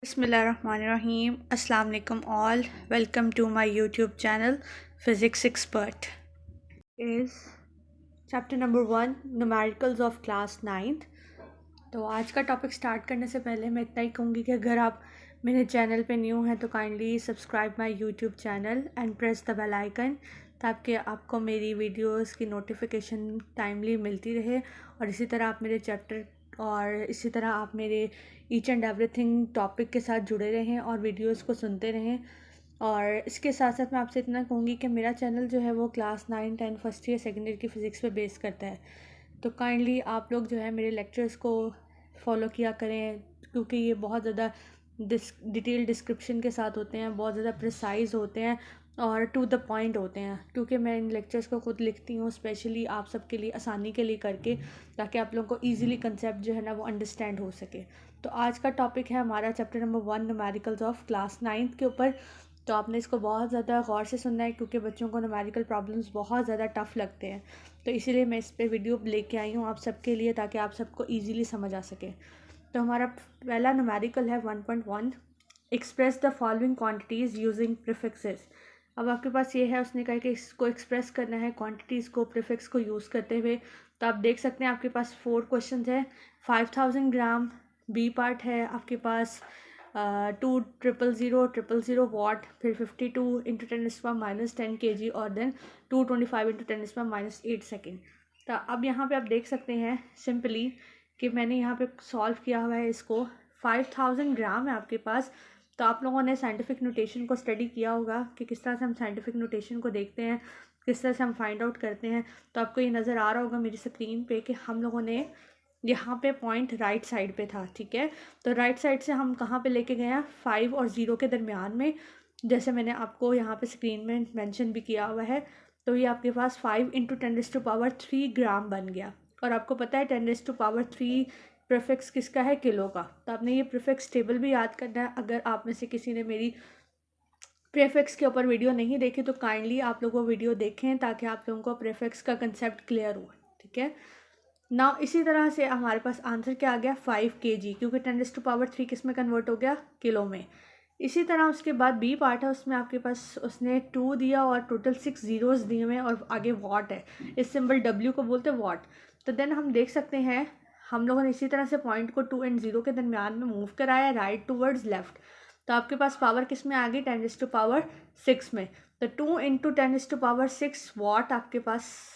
Bismillahirrahmanirrahim. Assalamu alaikum all. Welcome to my YouTube channel Physics Expert. Is chapter number 1 Numericals of class 9th. तो आज का topic start करने से पहले मैं इतना ही कहूँगी कि अगर आप मेरे चैनल पे न्यू हैं तो kindly subscribe my YouTube channel and press the bell icon ताकि आपको मेरी वीडियोस की नोटिफिकेशन टाइमली मिलती रहे और इसी तरह आप मेरे चैप्टर और इसी तरह आप मेरे ईच एंड एवरीथिंग टॉपिक के साथ जुड़े रहें और वीडियोस को सुनते रहें। और इसके साथ साथ मैं आपसे इतना कहूँगी कि मेरा चैनल जो है वो class 9, 10, first year second year की फ़िज़िक्स पे बेस करता है। तो काइंडली आप लोग जो है मेरे लेक्चर्स को फॉलो किया करें क्योंकि ये बहुत ज़्यादा डिटेल डिस्क्रिप्शन के साथ होते हैं, बहुत ज़्यादा प्रिसाइज होते हैं और टू द पॉइंट होते हैं। क्योंकि मैं इन लेक्चर्स को खुद लिखती हूँ स्पेशली आप सबके लिए, आसानी के लिए करके, ताकि आप लोगों को ईजिली कंसेप्ट जो है ना वो अंडरस्टैंड हो सके। तो आज का टॉपिक है हमारा chapter number 1 numericals of class 9th के ऊपर। तो आपने इसको बहुत ज़्यादा गौर से सुनना है क्योंकि बच्चों को न्यूमेरिकल प्रॉब्लम्स बहुत ज़्यादा टफ़ लगते हैं। तो इसीलिए मैं इस पर वीडियो लेके आई हूँ आप सबके लिए ताकि आप सबको ईजिली समझ आ सके। तो हमारा पहला न्यूमेरिकल है 1.1 express the following quantities using prefixes. अब आपके पास ये है, उसने कहा कि इसको एक्सप्रेस करना है क्वांटिटीज़ को प्रीफिक्स को यूज़ करते हुए। तो आप देख सकते हैं आपके पास 4 क्वेश्चन है। 5000 ग्राम बी पार्ट है आपके पास, 20000 वाट, फिर 52 इंटू 10⁻⁻10 kg और देन 225 इंटू 10⁻⁸ सेकेंड। तो अब यहाँ पे आप देख सकते हैं सिंपली कि मैंने यहाँ पे सॉल्व किया हुआ है इसको। 5000 ग्राम है आपके पास। तो आप लोगों ने साइंटिफिक नोटेशन को स्टडी किया होगा कि किस तरह से हम साइंटिफिक नोटेशन को देखते हैं, किस तरह से हम फाइंड आउट करते हैं। तो आपको ये नज़र आ रहा होगा मेरी स्क्रीन पे कि हम लोगों ने यहाँ पे पॉइंट राइट साइड पे था, ठीक है। तो राइट साइड से हम कहाँ पे लेके गए हैं, 5 और 0 के दरमियान में, जैसे मैंने आपको यहाँ पे स्क्रीन में मेंशन भी किया हुआ है। तो ये आपके पास 5 इंटू 10⁻³ ग्राम बन गया। और आपको पता है 10⁻³ प्रीफिक्स किसका है, किलो का। तो आपने ये प्रीफिक्स टेबल भी याद करना है। अगर आप में से किसी ने मेरी प्रीफिक्स के ऊपर वीडियो नहीं देखी तो काइंडली आप लोगों वीडियो देखें ताकि आप लोगों को प्रीफिक्स का कंसेप्ट क्लियर हो, ठीक है ना। इसी तरह से हमारे पास आंसर क्या आ गया, 5 kg, क्योंकि 10⁻³ किस में कन्वर्ट हो गया, किलो में। इसी तरह उसके बाद बी पार्ट है, उसमें आपके पास उसने 2 दिया और टोटल 6 ज़ीरोज़ दिए हुए हैं और आगे वाट है, इस सिंबल डब्ल्यू को बोलते हैं वाट। तो देन हम देख सकते हैं हम लोगों ने इसी तरह से पॉइंट को 2 एंड 0 के दरमियान में मूव कराया राइट टूवर्ड्स लेफ्ट। तो आपके पास पावर किस में आ गई, 10⁻6 में। तो 2 इंटू 10⁻6 वाट आपके पास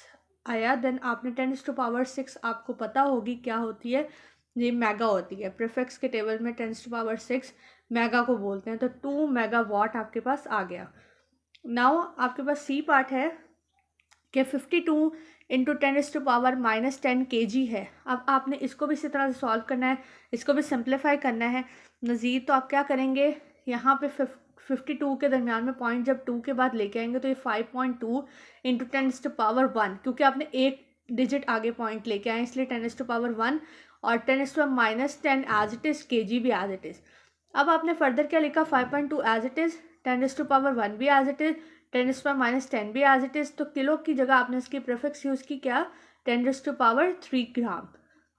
आया। देन आपने 10⁻6 आपको पता होगी क्या होती है, ये मेगा होती है। प्रीफिक्स के टेबल में 10⁻6 मेगा को बोलते हैं। तो 2 मेगावाट आपके पास आ गया। नाउ आपके पास सी पार्ट है कि 52 इंटू 10⁻⁻10 kg है। अब आपने इसको भी इसी तरह से सॉल्व करना है, इसको भी सिंप्लीफाई करना है मज़ीद। तो आप क्या करेंगे, यहाँ पे 52 के दरमियान में पॉइंट जब 2 के बाद लेके आएंगे तो ये 5.2 इंटू 10⁻1, क्योंकि आपने एक डिजिट आगे पॉइंट लेके आए इसलिए 10⁻1 और 10⁻10 एज इट इज़, kg भी एज इट इज़। अब आपने फर्दर क्या लिखा, 5.2 एज इट इज़, 10⁻1 भी एज इट इज़, 10⁻10 भी एज इट इज़। तो किलो की जगह आपने इसकी प्रीफिक्स यूज़ की क्या, 10⁻3 ग्राम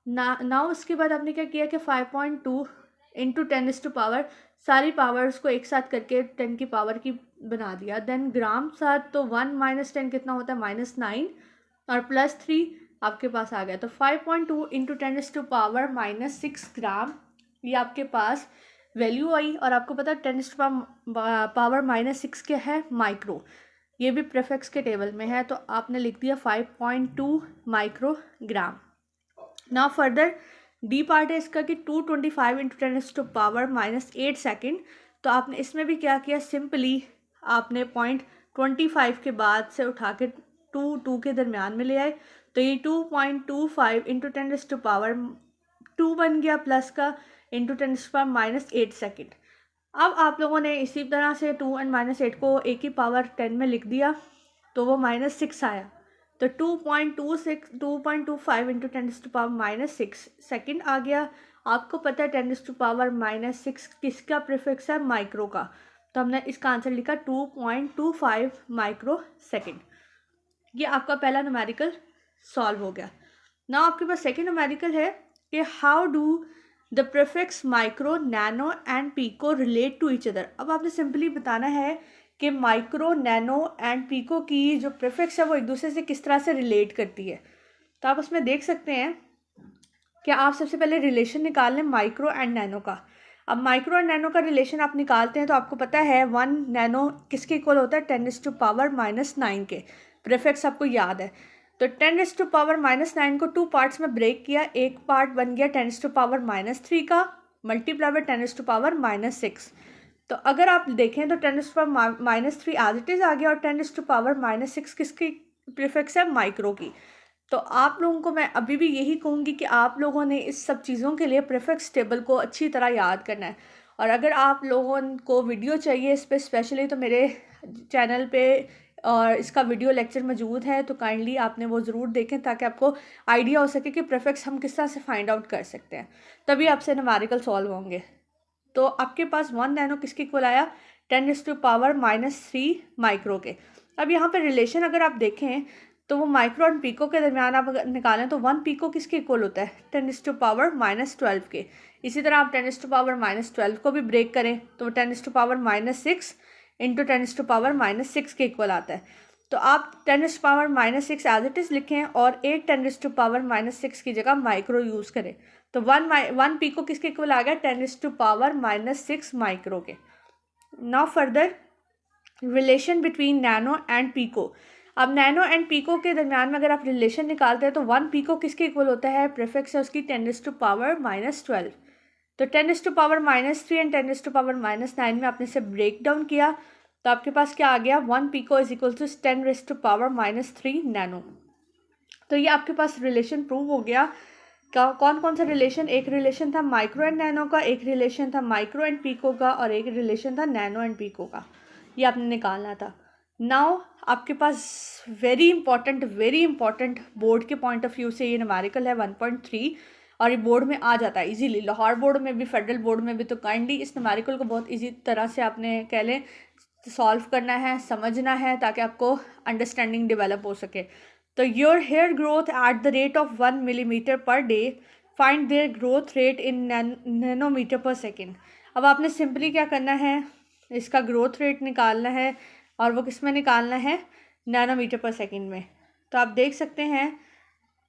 ना उसके बाद आपने क्या किया कि 5.2 इंटू 10⁻, सारी पावर्स को एक साथ करके 10 की पावर की बना दिया। देन ग्राम साथ, तो 1 - 10 कितना होता है, -9 और +3 आपके पास आ गया। तो 5.2 इंटू 10⁻6 ग्राम ये आपके पास वैल्यू आई। और आपको पता है 10⁻6 क्या है, माइक्रो। ये भी प्रीफिक्स के टेबल में है। तो आपने लिख दिया 5.2 माइक्रोग्राम। ना फर्दर डी पार्ट है इसका कि 225 इंटू 10⁻8 सेकेंड। तो आपने इसमें भी क्या किया, सिंपली आपने पॉइंट 25 के बाद से उठा के 2 के दरमियान में ले आए। तो ये 2.25 इंटू 10⁻2 बन गया प्लस का इंटू 10⁻8 सेकेंड। अब आप लोगों ने इसी तरह से 2 एंड -8 को एक ही पावर 10 में लिख दिया तो वो -6 आया। तो 2.25 इंटू 10⁻6 सेकेंड आ गया। आपको पता है 10⁻6 किसका प्रीफिक्स है, माइक्रो का। तो हमने इसका आंसर लिखा 2.25 माइक्रो सेकेंड। ये आपका पहला न्यूमेरिकल सॉल्व हो गया। ना आपके पास सेकेंड न्यूमेरिकल है कि how do the prefix micro, nano and pico relate to each other. अब आपने सिंपली बताना है कि माइक्रो, नैनो एंड पीको की जो प्रीफिक्स है वो एक दूसरे से किस तरह से रिलेट करती है। तो आप उसमें देख सकते हैं कि आप सबसे पहले रिलेशन निकाल लें माइक्रो एंड नैनो का। अब माइक्रो एंड नैनो का रिलेशन आप निकालते हैं तो आपको पता है 1 नैनो किसके इक्वल होता है, 10⁻⁻⁹ के। प्रीफिक्स आपको याद है। तो 10⁻⁻⁹ को 2 पार्ट्स में ब्रेक किया। एक पार्ट बन गया 10⁻³ का मल्टीप्लाई बाय 10⁻⁻⁶। तो अगर आप देखें तो 10⁻³ एज इट इज़ आ गया और 10⁻⁻⁶ किसकी प्रीफिक्स है, माइक्रो की। तो आप लोगों को मैं अभी भी यही कहूँगी कि आप लोगों ने इस सब चीज़ों के लिए प्रीफिक्स टेबल को अच्छी तरह याद करना है। और अगर आप लोगों को वीडियो चाहिए इस पर स्पेशली तो मेरे चैनल पे और इसका वीडियो लेक्चर मौजूद है, तो काइंडली आपने वो ज़रूर देखें ताकि आपको आइडिया हो सके कि प्रीफिक्स हम किस तरह से फाइंड आउट कर सकते हैं, तभी आपसे न्यूमेरिकल सॉल्व होंगे। तो आपके पास 1 नैनो किसके इक्वल आया, 10⁻³ माइक्रो के। अब यहाँ पे रिलेशन अगर आप देखें तो वो माइक्रो और पीको के दरमियान आप अगर निकालें तो 1 पीको किसके इक्वल होता है, 10⁻⁻12 के। इसी तरह आप 10⁻⁻12 को भी ब्रेक करें तो 10⁻⁻6 इंटू 10⁻⁻6 के इक्वल आता है। तो आप 10⁻⁻6 एज इट इज़ लिखें और एक 10⁻⁻6 की जगह माइक्रो यूज़ करें। तो 1 पीको किसके इक्वल आ गया, 10⁻⁻6 माइक्रो के। Now further relation between nano and pico. अब नैनो एंड पीको के दरमियान में अगर आप रिलेशन निकालते हैं तो 1 पीको किसके इक्वल होता है, प्रीफिक्स है उसकी 10⁻⁻12। तो 10⁻³ एंड 10⁻⁻9 में आपने से ब्रेक डाउन किया तो आपके पास क्या आ गया, 1 pico is equal to 10⁻³ nano. तो ये आपके पास रिलेशन प्रूव हो गया। कौन कौन सा रिलेशन, एक रिलेशन था माइक्रो एंड नैनो का, एक रिलेशन था माइक्रो एंड पीको का और एक रिलेशन था नैनो एंड पीको का। ये आपने निकालना था। नाउ आपके पास वेरी इंपॉर्टेंट बोर्ड के पॉइंट ऑफ व्यू से ये न्यूमेरिकल है 1.3 और ये बोर्ड में आ जाता है इजीली, लाहौर बोर्ड में भी, फेडरल बोर्ड में भी। तो काइंडली इस न्यूमेरिकल को बहुत इजी तरह से आपने कह लें सॉल्व करना है, समझना है ताकि आपको अंडरस्टैंडिंग डेवलप हो सके। तो your hair growth at the rate of 1 millimetre per day, find their growth rate in nanometre per second. अब आपने सिंपली क्या करना है, इसका ग्रोथ रेट निकालना है और वो किस में निकालना है, नैनोमीटर पर सेकेंड में। तो आप देख सकते हैं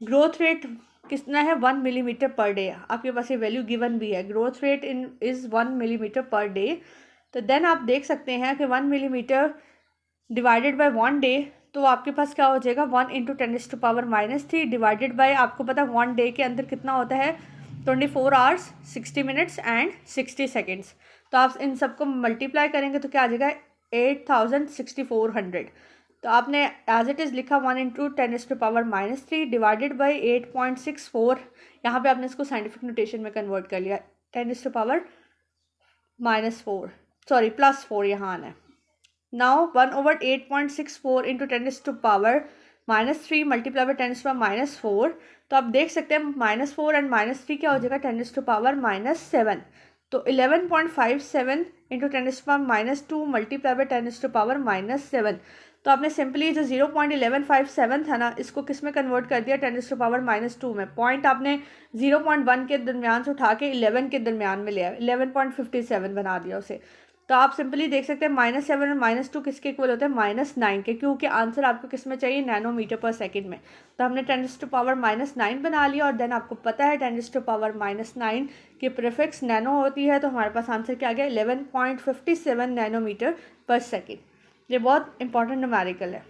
ग्रोथ रेट कितना है, 1 मिलीमीटर पर डे। आपके पास ये वैल्यू गिवन भी है, growth rate is 1 millimetre per day. तो देन आप देख सकते हैं कि 1 मिलीमीटर डिवाइडेड बाय 1 डे, तो आपके पास क्या हो जाएगा, 1 इंटू 10⁻³ डिवाइडेड बाय, आपको पता है 1 डे के अंदर कितना होता है, 24 आवर्स 60 मिनट्स एंड 60 सेकेंड्स। तो आप इन सबको मल्टीप्लाई करेंगे तो क्या आ जाएगा, 86,400। तो आपने एज इट इज़ लिखा 1 इंटू 10⁻³ डिवाइडेड बाई 8.64। यहाँ पे आपने इसको साइंटिफिक नोटेशन में कन्वर्ट कर लिया, 10⁻⁻4 सॉरी +4 यहाँ आना है। Now 1/8.64 into 10⁻³ multiply by 10⁻⁻4। तो आप देख सकते हैं -4 एंड -3 क्या हो जाएगा, 10⁻⁻7। तो 11.57 इंटू 10⁻² मल्टीप्लाई बाई 10⁻⁻7। तो आपने सिंपली जो 0.1157 था ना, इसको किस में कन्वर्ट कर दिया, 10⁻² में। पॉइंट आपने 0.1 के दरमियान से उठा के 11 के दरमियान में लिया, 11.57 बना दिया उसे। तो आप सिंपली देख सकते हैं -7 और -2 किसके इक्वल होते हैं, -9 के, क्योंकि आंसर आपको किस में चाहिए, नैनोमीटर पर सेकंड में। तो हमने 10⁻⁻9 बना लिया और देन आपको पता है 10⁻⁻9 की प्रीफिक्स नैनो होती है। तो हमारे पास आंसर क्या आ गया, 11.57 नैनोमीटर पर सेकेंड। ये बहुत इंपॉर्टेंट न्यूमेरिकल है।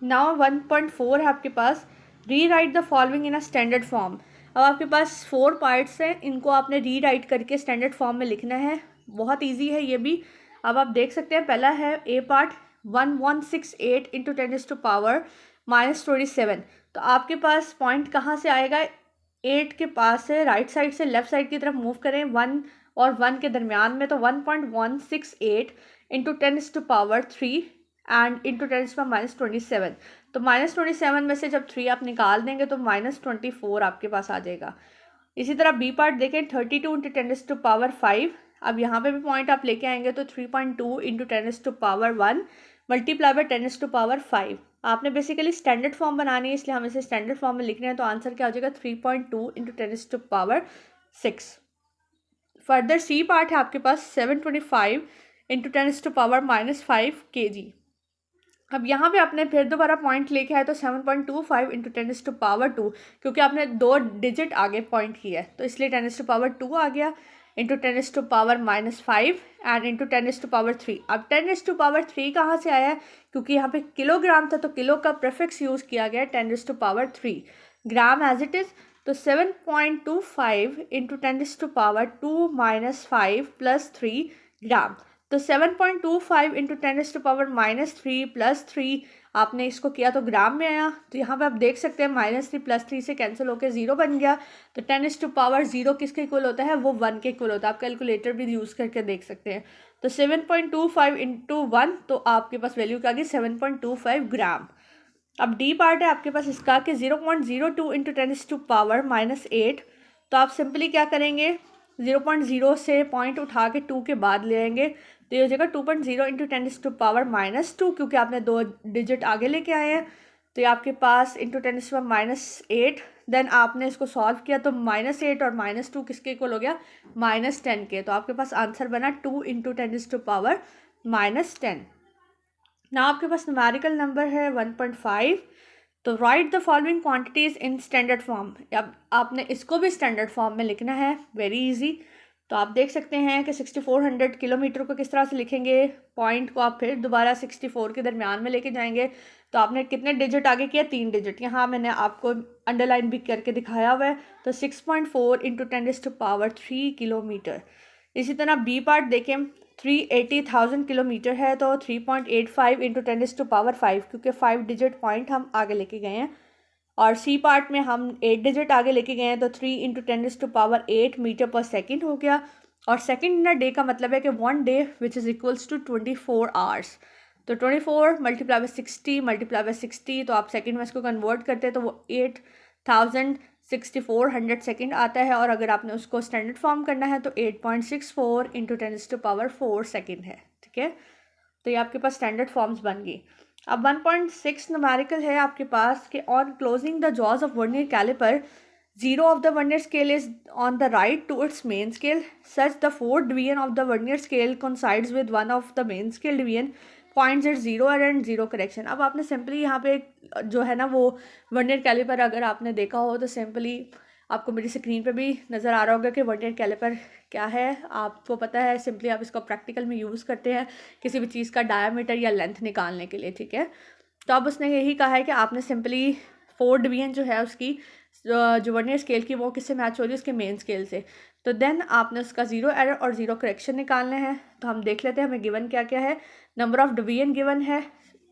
नाउ 1.4 है आपके पास, री right the following in a standard form. अब आपके पास 4 पार्ट्स हैं, इनको आपने री राइट करके स्टैंडर्ड फॉर्म में लिखना है। बहुत इजी है ये भी। अब आप देख सकते हैं पहला है ए पार्ट 1168 इंटू 10⁻⁻27। तो आपके पास पॉइंट कहाँ से आएगा, 8 के पास से राइट साइड से लेफ्ट साइड की तरफ मूव करें 1 और 1 के दरमियान में। तो 1.168 इंटू 10⁻³ एंड इंटू 10⁻⁻27। तो -27 में से जब 3 आप निकाल देंगे तो -24 आपके पास आ जाएगा। इसी तरह बी पार्ट देखें 32 इंटू 10⁻5। अब यहाँ पे भी पॉइंट आप लेके आएंगे तो 3.2 इंटू 10⁻1 मल्टीप्लाई बाय 10⁻5। आपने बेसिकली स्टैंडर्ड फॉर्म बनानी है, इसलिए हम इसे स्टैंडर्ड फॉर्म में लिख रहे हैं। तो आंसर क्या हो जाएगा, 3.2 इंटू 10⁻ 6। फर्दर सी पार्ट है आपके पास 725 इंटू 10⁻⁻5 kg। अब यहाँ पे आपने फिर दोबारा पॉइंट लेके आए तो 7.25 इंटू 10⁻2, क्योंकि आपने 2 डिजिट आगे पॉइंट किया है तो इसलिए 10⁻2 आ गया, इंटू 10⁻⁻5 एंड इंटू 10⁻3। अब 10⁻3 कहाँ से आया है, क्योंकि यहाँ पे किलोग्राम था तो किलो का प्रीफिक्स यूज़ किया गया 10⁻3, ग्राम एज इट इज़। तो 7.25 इंटू 10⁻2 - 5 + 3 ग्राम। तो 7.25 इंटू 10⁻³ + 3 आपने इसको किया तो ग्राम में आया। तो यहाँ पे आप देख सकते हैं -3 + 3 से कैंसिल होकर 0 बन गया। तो 10⁻0 किसके इक्वल होता है, वो 1 के इक्वल होता है। आप कैलकुलेटर भी यूज़ करके देख सकते हैं। तो 7.25 इंटू 1 तो आपके पास वैल्यू क्या आ गई 7.25 ग्राम। अब डी पार्ट है आपके पास इसका कि 0.02 इंटू 10⁻⁻8। तो आप सिंपली क्या करेंगे, 0.0 से पॉइंट उठा के 2 के बाद ले आएंगे तो ये हो जाएगा 2.0 इंटू 10⁻⁻2, क्योंकि आपने 2 डिजिट आगे लेके आए हैं। तो ये आपके पास इंटू 10⁻⁸। देन आपने इसको सॉल्व किया तो -8 और -2 किसके इक्वल हो गया, -10 के। तो आपके पास आंसर बना 2 इंटू 10⁻⁻10। ना आपके पास न्यूमेरिकल नंबर है 1.5। तो right the following quantities in standard form. अब आपने इसको भी स्टैंडर्ड फॉर्म में लिखना है, वेरी इजी। तो आप देख सकते हैं कि 6400 किलोमीटर को किस तरह से लिखेंगे, पॉइंट को आप फिर दोबारा 64 के दरमियान में लेके जाएंगे। तो आपने कितने डिजिट आगे किया, 3 डिजिट। यहाँ मैंने आपको अंडरलाइन भी करके दिखाया हुआ है। तो 6.4 इंटू 10⁻³ किलोमीटर। इसी तरह बी पार्ट देखें, 380,000 किलोमीटर है तो 3.85 इंटू 10⁻5, क्योंकि 5 डिजिट पॉइंट हम आगे लेके गए हैं। और सी पार्ट में हम 8 डिजिट आगे लेके गए हैं तो 3 इंटू 10⁸8 मीटर पर सेकेंड हो गया। और सेकेंड इन अ डे का मतलब है कि 1 day which is equals to 24 hours. तो 24 × 60 × 60, तो आप सेकेंड में इसको कन्वर्ट करते हैं तो वो 8,6400 सेकेंड आता है। और अगर आपने उसको स्टैंडर्ड फॉर्म करना है तो 8.64 इंटू 10⁻4 सेकेंड है, ठीक है। तो ये आपके पास स्टैंडर्ड फॉर्म्स बन गई। अब 1.6 न्यूमेरिकल है आपके पास कि on closing the jaws of vernier calliper, 0 of the vernier scale is on the right to its main scale, such the fourth division of the vernier scale coincides with one of the main scale division, points at 0 error and 0 correction। अब आपने simply यहाँ पे जो है ना वो vernier caliper अगर आपने देखा हो तो सिंपली आपको मेरी स्क्रीन पे भी नज़र आ रहा होगा कि वर्नियर कैलिपर क्या है, आपको पता है। सिंपली आप इसको प्रैक्टिकल में यूज़ करते हैं किसी भी चीज़ का डायमीटर या लेंथ निकालने के लिए, ठीक है। तो अब उसने यही कहा है कि आपने सिंपली 4 डिवीजन जो है उसकी जो वर्नियर स्केल की वो किससे मैच हो रही है, उसके मेन स्केल से। तो देन आपने उसका 0 एरर और 0 करेक्शन निकालना है। तो हम देख लेते हैं हमें गिवन क्या क्या है। नंबर ऑफ डिवीजन गिवन है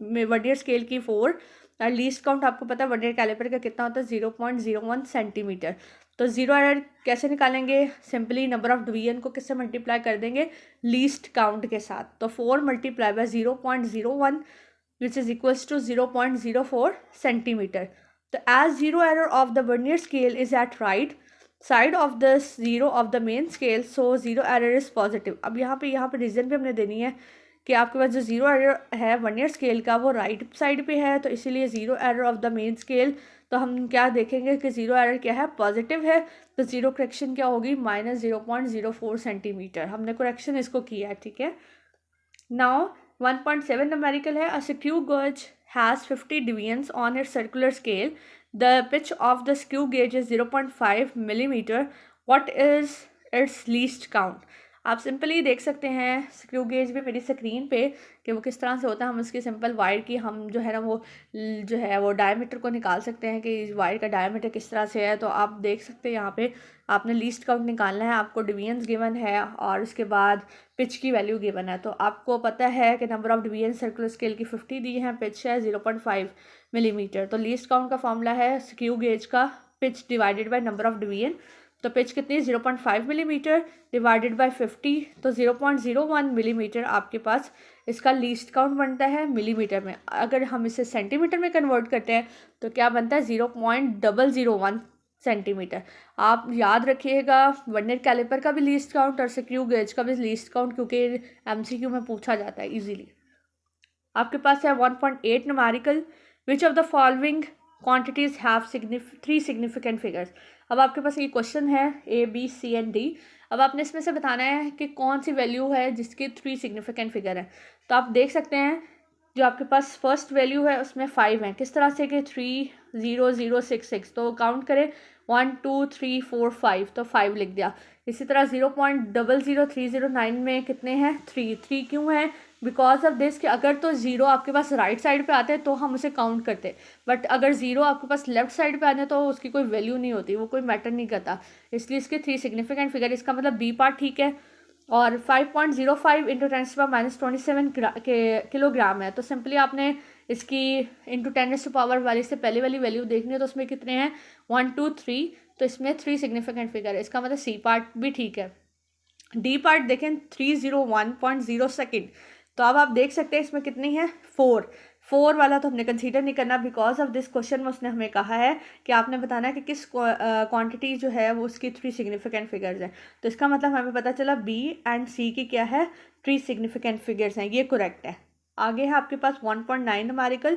वर्नियर स्केल की 4, और लीस्ट काउंट आपको पता है वर्नियर कैलिपर का कितना होता है 0.01 सेंटीमीटर। तो 0 एरर कैसे निकालेंगे, सिंपली नंबर ऑफ डिवीजन को किससे मल्टीप्लाई कर देंगे, लीस्ट काउंट के साथ। तो 4 × 0.01 which is equals to 0.04 centimeter. So as 0 error of the vernier scale is at right side of the 0 of the main scale, so 0 error is positive। अब यहाँ पे रीज़न भी हमने देनी है कि आपके पास जो 0 एरर है वर्नियर स्केल का वो राइट साइड पे है, तो इसीलिए 0 error of the main scale. तो हम क्या देखेंगे कि 0 एरर क्या है, पॉजिटिव है। तो 0 करेक्शन क्या होगी, -0.04 सेंटीमीटर। हमने करेक्शन इसको किया है, ठीक है। नाउ 1.7 न्यूमेरिकल है, a screw gauge has 50 divisions on its circular scale. The pitch of the screw gauge is 0.5 millimeter. What is its least count? आप सिंपली देख सकते हैं स्क्रू गेज भी मेरी स्क्रीन पे कि वो किस तरह से होता है। हम उसकी सिंपल वायर की हम जो है ना वो जो है वो डायमीटर को निकाल सकते हैं कि वायर का डायमीटर किस तरह से है। तो आप देख सकते हैं यहाँ पे आपने लीस्ट काउंट निकालना है, आपको डिवीजन्स गिवन है और उसके बाद पिच की वैल्यू गिवन है। तो आपको पता है कि number of division circular scale की 50 दी है, पिच है 0.5 मिलीमीटर। तो लीस्ट काउंट का फॉर्मूला है स्क्रू गेज का pitch divided by number of division. तो पिच कितनी, 0.5 मिलीमीटर डिवाइडेड बाय 50, तो 0.01 मिलीमीटर आपके पास इसका लीस्ट काउंट बनता है मिलीमीटर में। अगर हम इसे सेंटीमीटर में कन्वर्ट करते हैं तो क्या बनता है 0.001 सेंटीमीटर। आप याद रखिएगा वर्नियर कैलिपर का भी लीस्ट काउंट और स्क्रू गेज का भी लीस्ट काउंट, क्योंकि एमसीक्यू में पूछा जाता है इजीली। आपके पास है 1.8 numerical, which of the following quantities have 3 significant figures. अब आपके पास ये क्वेश्चन है ABCD। अब आपने इसमें से बताना है कि कौन सी वैल्यू है जिसकी 3 सिग्निफिकेंट फिगर है। तो आप देख सकते हैं जो आपके पास फर्स्ट वैल्यू है उसमें 5 है। किस तरह से कि 30066, तो काउंट करें 1 2 3 4 5, तो 5 लिख दिया। इसी तरह 0.00309 में कितने हैं 3 क्यों है बिकॉज ऑफ दिस कि अगर तो ज़ीरो आपके पास राइट साइड पे आते हैं तो हम उसे काउंट करते, बट अगर ज़ीरो आपके पास लेफ्ट साइड पे आते हैं तो उसकी कोई वैल्यू नहीं होती, वो कोई मैटर नहीं करता, इसलिए इसके 3 सिग्निफिकेंट फिगर। इसका मतलब बी पार्ट ठीक है। और 5.05 इंटू 10⁻27 किलोग्राम है। तो सिंपली आपने इसकी इंटू 10⁻⁴ वाली से पहले वाली वैल्यू देखनी है, तो उसमें कितने हैं 1 2 3, तो इसमें 3 सिग्निफिकेंट फिगर है। इसका मतलब सी पार्ट भी ठीक है। डी पार्ट देखें 301.0 सेकेंड, तो अब आप देख सकते हैं इसमें कितनी है 4 वाला तो हमने कंसीडर नहीं करना बिकॉज ऑफ दिस क्वेश्चन में उसने हमें कहा है कि आपने बताना है कि किस क्वांटिटी जो है वो उसकी 3 सिग्निफिकेंट फिगर्स हैं। तो इसका मतलब हमें पता चला बी एंड सी की क्या है 3 सिग्निफिकेंट फिगर्स हैं, ये करेक्ट है। आगे है आपके पास 1.9 numerical,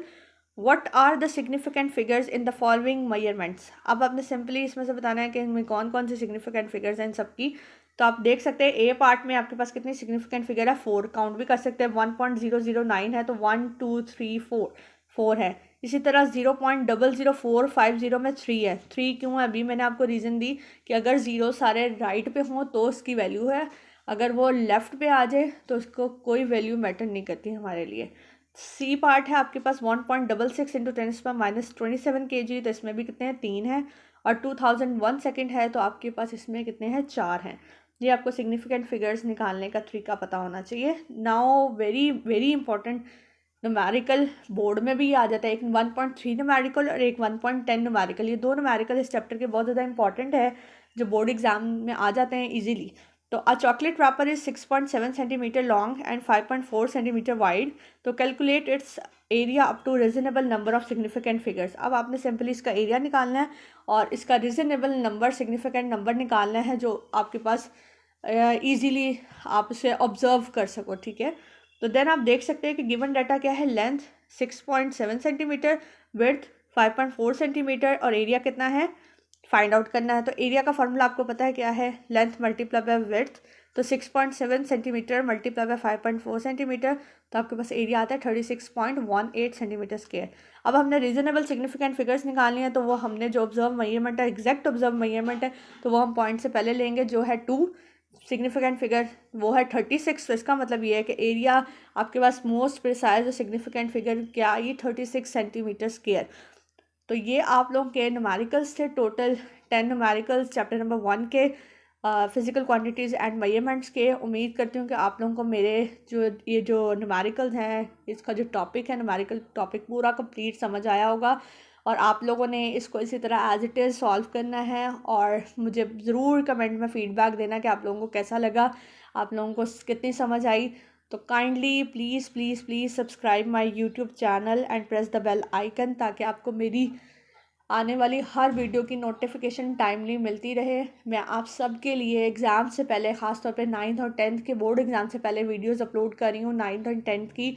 what are the significant figures in the following measurements. अब आपने सिंपली इसमें से बताना है कि इनमें कौन कौन से सिग्निफिकेंट फिगर्स हैं इन सबकी। तो आप देख सकते हैं ए पार्ट में आपके पास कितनी सिग्निफिकेंट फिगर है 4, काउंट भी कर सकते हैं 1.009 है तो 1 2 3 4 है। इसी तरह 0.00450 में 3 है। 3 क्यों है अभी मैंने आपको रीज़न दी कि अगर ज़ीरो सारे राइट पे हों तो उसकी वैल्यू है, अगर वो लेफ़्ट पे आ जाए तो उसको कोई वैल्यू मैटर नहीं करती हमारे लिए। सी पार्ट है आपके पास 1.66 इंटू 10⁻27 kg, तो इसमें भी कितने हैं 3 है। और 2001 सेकेंड है तो आपके पास इसमें कितने हैं 4 हैं। ये आपको सिग्निफिकेंट फिगर्स निकालने का तरीका पता होना चाहिए। Now very very important, numerical board में भी आ जाता है, एक 1.3 न्यूमेरिकल और एक 1.10 न्यूमेरिकल। ये दो न्यूमेरिकल इस चैप्टर के बहुत ज़्यादा इंपॉर्टेंट है जो बोर्ड एग्जाम में आ जाते हैं इजीली। तो a chocolate wrapper is 6.7 centimetre long and 5.4 centimetre wide, तो calculate its area up to reasonable number of significant figures. अब आपने सिंपली इसका एरिया निकालना है और इसका रीजनेबल नंबर सिग्निफिकेंट नंबर निकालना है जो आपके पास ईजीली आप उसे ऑब्जर्व कर सको, ठीक है। तो देन आप देख सकते हैं कि गिवन डाटा क्या है, लेंथ 6.7 सेंटीमीटर, विड्थ 5.4 सेंटीमीटर और एरिया कितना है फाइंड आउट करना है। तो एरिया का फॉर्मूला आपको पता है क्या है, लेंथ मल्टीप्लाई बाय विड्थ, तो 6.7 सेंटीमीटर मल्टीप्लाई बाय 5.4 सेंटीमीटर, तो आपके पास एरिया आता है 36.18 सेंटीमीटर स्क्वायर। अब हमने रीजनेबल सिग्निफिकेंट फिगर्स निकालनी है, तो वो हमने जो ऑब्जर्व मेजरमेंट है, एग्जैक्ट ऑब्जर्व मेजरमेंट है, तो वो हम पॉइंट से पहले लेंगे जो है 2, सिग्निफिकेंट फिगर वो है 36। तो इसका मतलब ये है कि एरिया आपके पास मोस्ट प्रिसाइज और सिग्निफिकेंट फिगर क्या ये 36 सेंटीमीटर स्क्वायर। तो ये आप लोगों के न्यूमेरिकल्स थे, टोटल 10 न्यूमेरिकल्स चैप्टर नंबर 1 के फिजिकल क्वांटिटीज़ एंड मेजरमेंट्स के। उम्मीद करती हूँ कि आप लोगों को मेरे जो न्यूमेरिकल्स हैं, इसका जो टॉपिक है न्यूमेरिकल टॉपिक पूरा कंप्लीट समझ आया होगा और आप लोगों ने इसको इसी तरह एज इट इज़ सॉल्व करना है और मुझे ज़रूर कमेंट में फ़ीडबैक देना कि आप लोगों को कैसा लगा, आप लोगों को कितनी समझ आई। तो kindly please please please subscribe my YouTube channel and press the bell icon ताकि आपको मेरी आने वाली हर वीडियो की नोटिफिकेशन टाइमली मिलती रहे। मैं आप सब के लिए एग्ज़ाम से पहले, ख़ासतौर पे 9th और 10th के बोर्ड एग्ज़ाम से पहले वीडियोस अपलोड कर रही हूँ 9th और 10th की,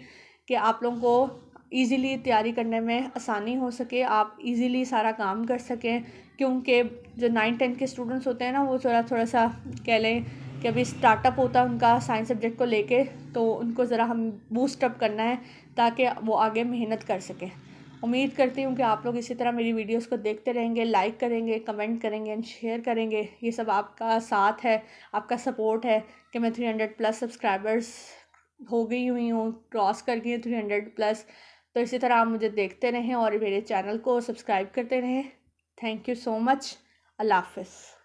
कि आप लोगों को ईज़िली तैयारी करने में आसानी हो सके, आप इजीली सारा काम कर सकें। क्योंकि जो 9th-10th के स्टूडेंट्स होते हैं ना, वो थोड़ा सा कह लें कि अभी स्टार्टअप होता है उनका साइंस सब्जेक्ट को लेके, तो उनको ज़रा हम बूस्टअप करना है ताकि वो आगे मेहनत कर सकें। उम्मीद करती हूँ कि आप लोग इसी तरह मेरी वीडियोस को देखते रहेंगे, लाइक करेंगे, कमेंट करेंगे एंड शेयर करेंगे। ये सब आपका साथ है, आपका सपोर्ट है कि मैं 300+ सब्सक्राइबर्स हो गई हुई हूँ, क्रॉस कर गई हूँ 300+। तो इसी तरह आप मुझे देखते रहें और मेरे चैनल को सब्सक्राइब करते रहें। Thank you so much. अल्लाह हाफ़िज़।